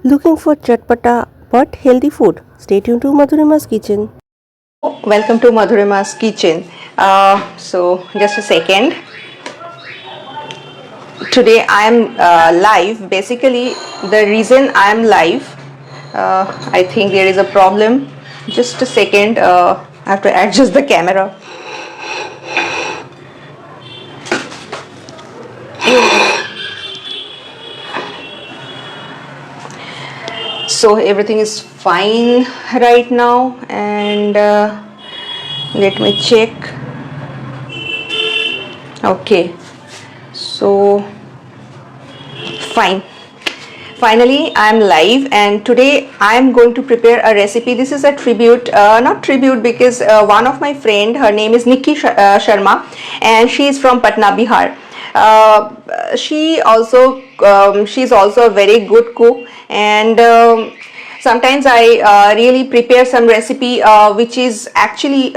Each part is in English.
Looking for chatpata but healthy food? Stay tuned to Madhurima's kitchen. Welcome to Madhurima's kitchen. So just a second. Today I am live. Basically, the reason I am live, I think there is a problem. Just a second. I have to adjust the camera. So everything is fine right now, and let me check. Okay, so fine. Finally I am live, and today I am going to prepare a recipe. This is a tribute, not tribute, because one of my friend, her name is Nikki Sharma, and she is from Patna, Bihar. She's also a very good cook, and sometimes I really prepare some recipe which is actually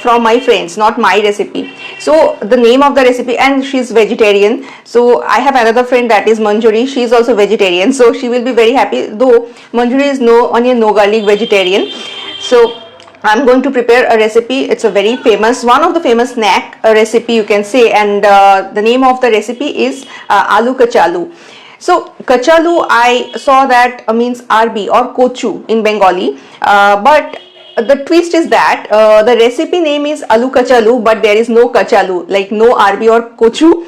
from my friends, not my recipe. So the name of the recipe, and she's vegetarian. So I have another friend, that is Manjuri. She is also vegetarian, so she will be very happy. Though Manjuri is no onion, no garlic vegetarian. So I'm going to prepare a recipe. It's a very famous, one of the famous snack recipe, you can say, and the name of the recipe is aloo kachalu. So Kachalu, I saw that means RB or kochu in Bengali, but the twist is that the recipe name is aloo kachalu, but there is no kachalu, like no RB or kochu.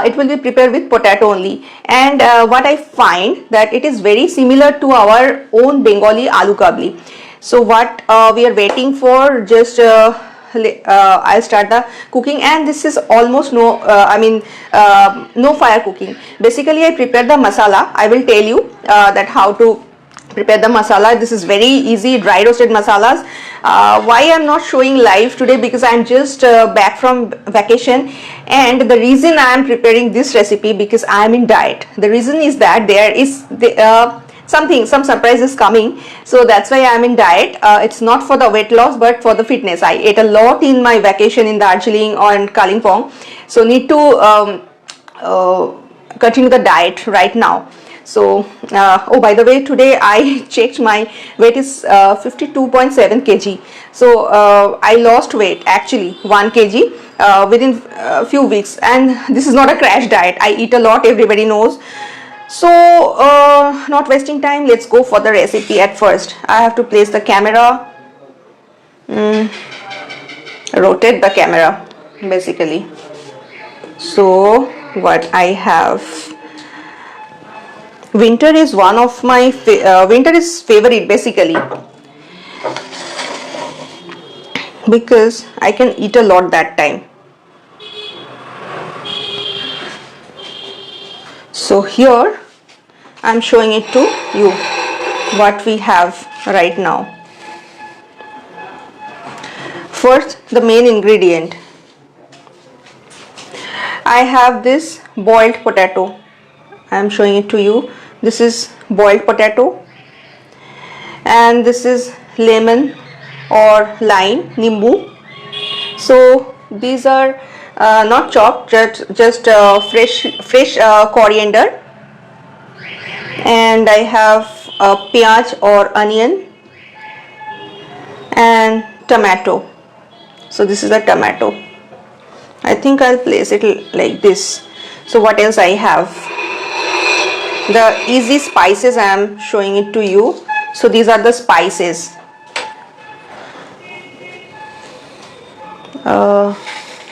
It will be prepared with potato only, and what I find that it is very similar to our own Bengali aloo kabli. So what we are waiting for, just I'll start the cooking, and this is almost no no fire cooking. Basically I prepare the masala. I will tell you that how to prepare the masala. This is very easy, dry roasted masalas. Why I'm not showing live today, because I'm just back from vacation, and the reason I am preparing this recipe, because I am in diet. The reason is that there is some surprise is coming, so that's why I am in diet. It's not for the weight loss, but for the fitness. I ate a lot in my vacation in Darjeeling and Kalimpong, so need to continue the diet right now. So oh, by the way, today I checked, my weight is 52.7 kg. So I lost weight, actually 1 kg within a few weeks, and this is not a crash diet. I eat a lot, everybody knows. So not wasting time, let's go for the recipe. At first I have to place the camera, rotate the camera basically. So what I have, winter is one of my winter is favorite basically, because I can eat a lot that time. So here I'm showing it to you what we have right now. First, the main ingredient. I have this boiled potato. I am showing it to you. This is boiled potato, and this is lemon or lime, nimbu. So these are not chopped, just fresh coriander, and I have piyaj or onion, and tomato. So this is a tomato. I think I'll place it like this. So what else I have? The easy spices I am showing it to you. So these are the spices.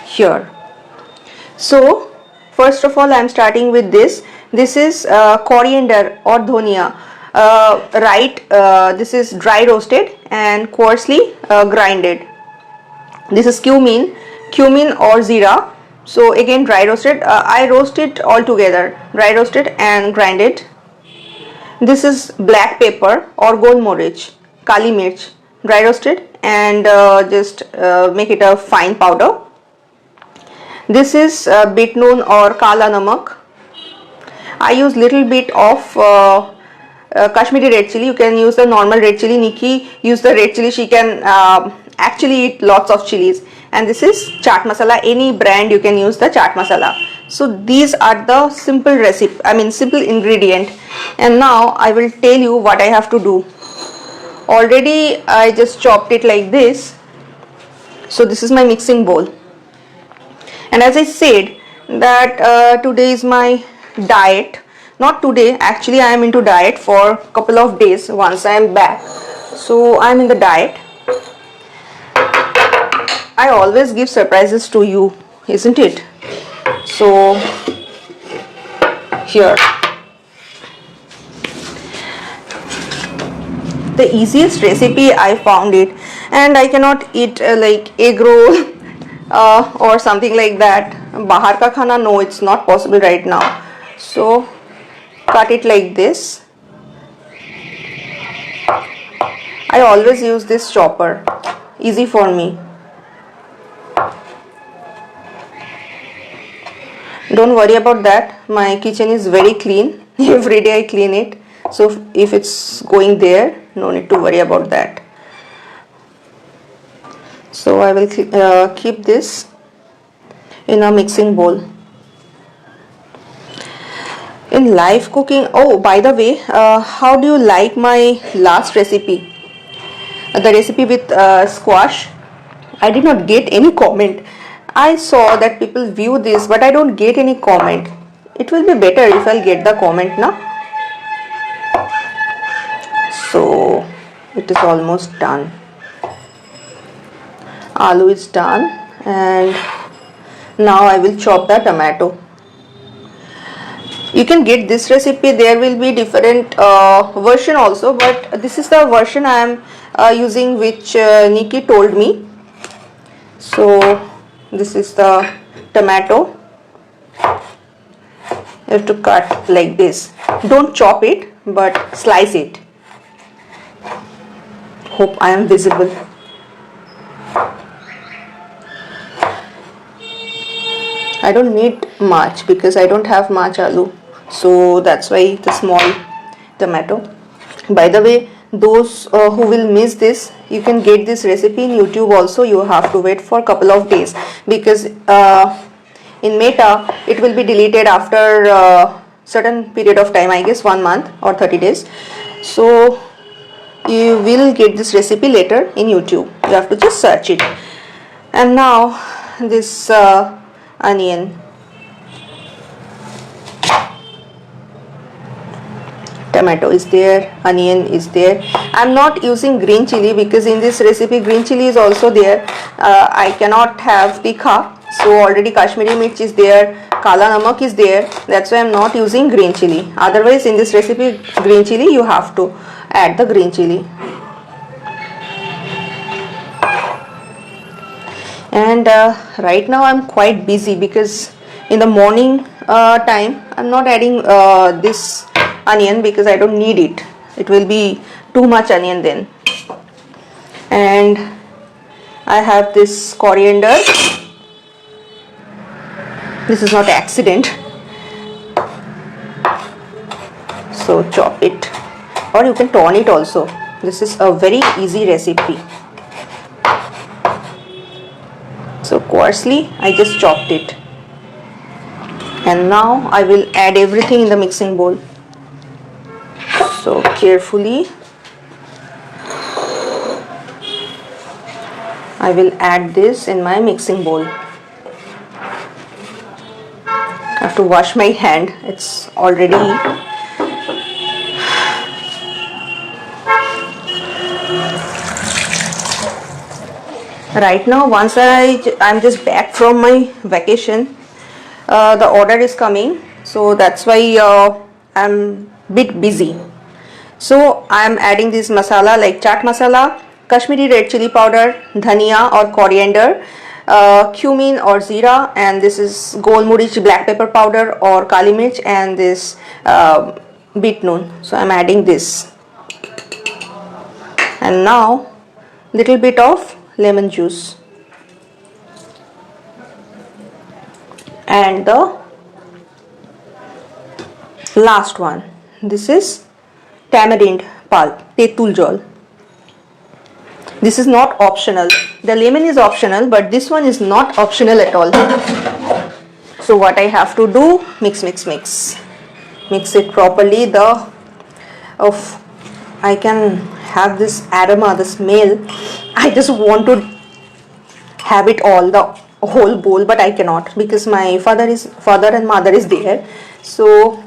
Here. So first of all I am starting with this. This is coriander or dhania, this is dry roasted and coarsely grinded. This is cumin or zira. So again dry roasted. I roast it all together, dry roasted and grinded. This is black pepper or golmorich, kali mirch, dry roasted and just make it a fine powder. This is bit noon or kala namak. I use little bit of Kashmiri red chili. You can use the normal red chili. Nikki use the red chili. She can actually eat lots of chilies. And this is chaat masala. Any brand you can use the chaat masala. So these are the simple recipe, simple ingredient. And now I will tell you what I have to do. Already I just chopped it like this. So this is my mixing bowl. And as I said that today is my diet. Not today, actually I am into diet for a couple of days once I am back. So I am in the diet. I always give surprises to you, isn't it? So here, the easiest recipe I found it, and I cannot eat like egg roll or something like that. Bahar ka khana, no, it's not possible right now. So cut it like this. I always use this chopper, easy for me. Don't worry about that, my kitchen is very clean. Every day I clean it, so if it's going there, no need to worry about that. So I will keep this in a mixing bowl. In live cooking, oh by the way, how do you like my last recipe, the recipe with squash? I did not get any comment. I saw that people view this, but I don't get any comment. It will be better if I'll get the comment now. So it is almost done. Aloo is done, and now I will chop the tomato. You can get this recipe, there will be different version also, but this is the version I am using, which Nikki told me. So this is the tomato. You have to cut like this. Don't chop it, but slice it. Hope I am visible. I don't need much because I don't have much aloo, so that's why the small tomato. By the way, those who will miss this, you can get this recipe in YouTube also. You have to wait for a couple of days because in Meta it will be deleted after certain period of time, I guess 1 month or 30 days. So you will get this recipe later in YouTube. You have to just search it. And now this onion, tomato is there, onion is there. I'm not using green chili because in this recipe green chili is also there. I cannot have tikha, so already Kashmiri mirch is there, kala namak is there, that's why I'm not using green chili. Otherwise in this recipe green chili, you have to add the green chili. And right now I'm quite busy because in the morning time I'm not adding this onion because I don't need it. It will be too much onion then. And I have this coriander. This is not accident. So chop it, or you can turn it also. This is a very easy recipe. So coarsely I just chopped it, and now I will add everything in the mixing bowl. So carefully I will add this in my mixing bowl. I have to wash my hand, it's already right now. Once I'm just back from my vacation, the order is coming, so that's why I'm bit busy. So I'm adding this masala like chaat masala, Kashmiri red chili powder, dhania or coriander, cumin or zira, and this is gol murich black pepper powder or kali mirch, and this beet noon. So I'm adding this, and now little bit of lemon juice, and the last one, this is tamarind pulp, tetul jal. This is not optional. The lemon is optional, but this one is not optional at all. So what I have to do, mix it properly. I can have this aroma, the smell. I just want to have it all, the whole bowl, but I cannot because my father and mother is there, so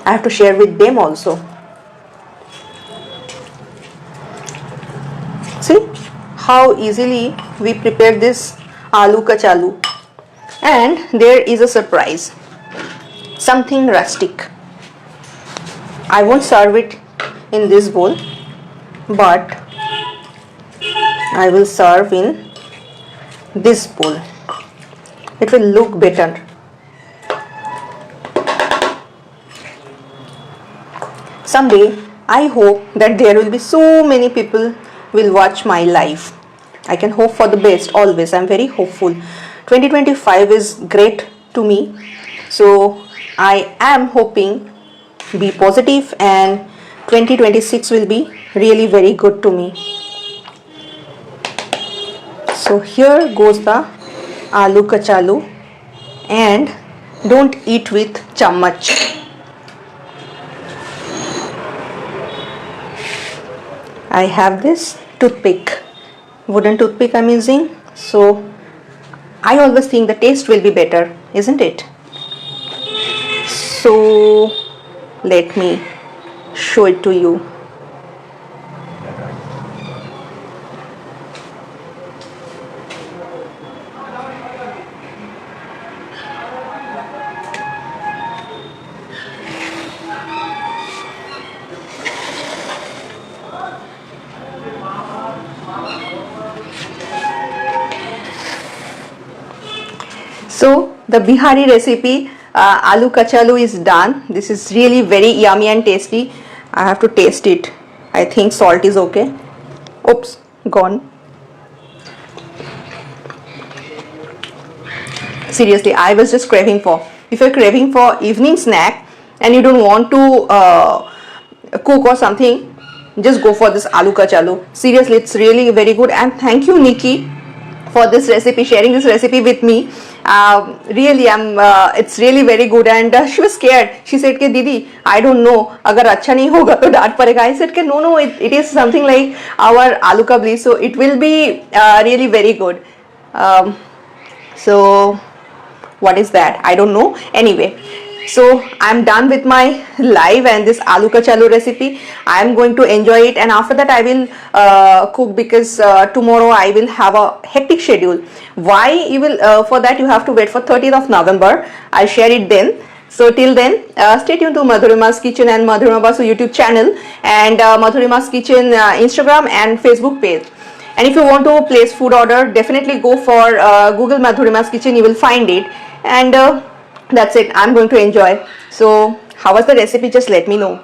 I have to share with them also. See how easily we prepare this aloo kachalu. And there is a surprise, something rustic. I won't serve it in this bowl, but I will serve in this bowl. It will look better. Someday I hope that there will be so many people will watch my live. I can hope for the best always. I'm very hopeful. 2025 is great to me, so I am hoping be positive, and 2026 will be really very good to me. So here goes the aloo kachalu, and don't eat with chammach. I have this toothpick, wooden toothpick I'm using, so I always think the taste will be better, isn't it? So let me show it to you. So the Bihari recipe aloo kachalu is done. This is really very yummy and tasty. I have to taste it. I think salt is okay. Oops, gone. Seriously, I was just craving for. If you're craving for evening snack and you don't want to cook or something, just go for this aloo kachalu. Seriously, it's really very good. And thank you, Nikki, for this recipe, sharing this recipe with me. Really, it's really very good. And she was scared. She said, "Ke Didi, I don't know. Agar अच्छा नहीं होगा तो डांट पड़ेगा." I said, "No, it is something like our aloo kabli, so it will be really very good." So what is that? I don't know. Anyway, so I'm done with my live and this aloo kachalu recipe. I'm going to enjoy it, and after that I will cook, because tomorrow I will have a hectic schedule. Why you will for that you have to wait for 30th of November. I'll share it then. So till then, stay tuned to Madhurima's Kitchen and Madhurima Basu YouTube channel, and Madhurima's Kitchen Instagram and Facebook page. And if you want to place food order, definitely go for Google Madhurima's Kitchen. You will find it. And that's it. I'm going to enjoy. So how was the recipe? Just let me know.